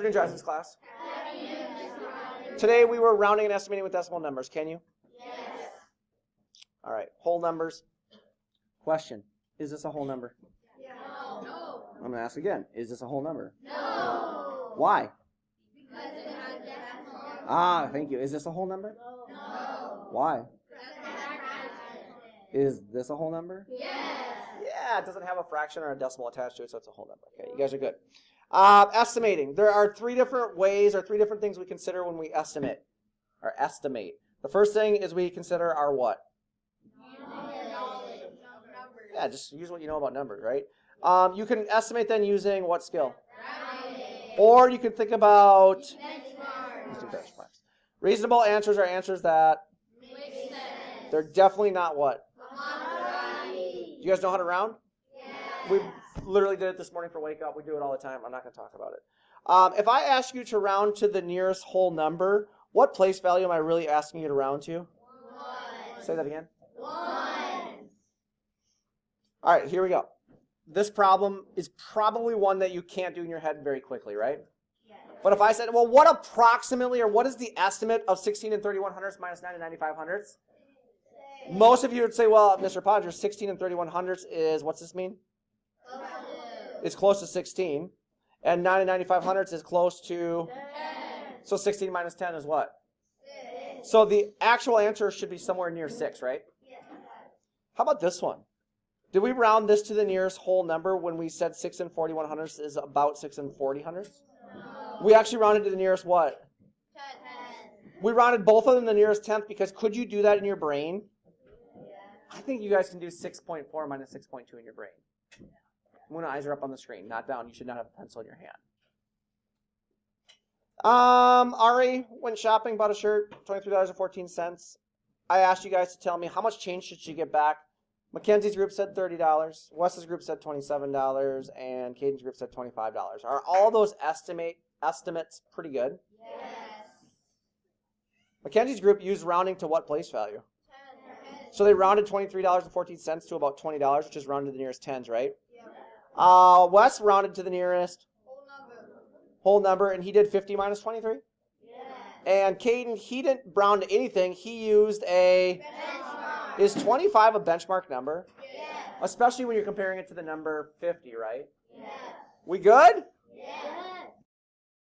Afternoon, Johnson's class. Today we were rounding and estimating with decimal numbers. Can you? Yes. All right. Whole numbers. Question. Is this a whole number? No. I'm going to ask again. Is this a whole number? No. Why? Because it has decimal. Thank you. Is this a whole number? No. Why? Because it has fraction. Is this a whole number? Yes. Yeah, it doesn't have a fraction or a decimal attached to it, so it's a whole number. Okay, you guys are good. Estimating. There are three different ways or three different things we consider when we estimate. Or estimate. The first thing is we consider our what? Knowledge of numbers. Yeah, just use what you know about numbers, right? You can estimate then using what skill? Rounding. Or you can think about Benchmark. using benchmarks. Reasonable answers are answers that Makes sense. they're definitely not what? Maserati. You guys know how to round? Yes. We literally did it this morning for Wake Up. We do it all the time. I'm not going to talk about it. If I ask you to round to the nearest whole number, what place value am I really asking you to round to? 1. Say that again. 1. All right, here we go. This problem is probably one that you can't do in your head very quickly, right? Yes. But if I said, well, what approximately, or what is the estimate of 16 and 31 hundredths minus 9 and 95 hundredths? Most of you would say, well, Mr. Podger, 16 and 31 hundredths is, what's this mean? It's close to 16. And 9 and 95 hundredths is close to, 10. so 16 minus 10 is what? 6. So the actual answer should be somewhere near 6, right? Yes. How about this one? Did we round this to the nearest whole number when we said 6 and 41 hundredths is about 6 and 40 hundredths? No. We actually rounded to the nearest what? 10. We rounded both of them the nearest tenth because could you do that in your brain? Yes. I think you guys can do 6.4 minus 6.2 in your brain. When eyes are up on the screen, not down. You should not have a pencil in your hand. Ari went shopping, bought a shirt, $23.14. I asked you guys to tell me how much change should she get back. Mackenzie's group said $30. Wes's group said $27, and Caden's group said $25. Are all those estimates pretty good? Yes. Mackenzie's group used rounding to what place value? 10. So they rounded $23.14 to about $20, which is rounded to the nearest tens, right? Yep. Wes rounded to the nearest Whole number. whole number, and he did 50 minus 23. Yes. And Caden, he didn't round to anything. He used a... Benchmark. Is 25 a benchmark number? Yes. Especially when you're comparing it to the number 50, right? Yes. We good? Yes.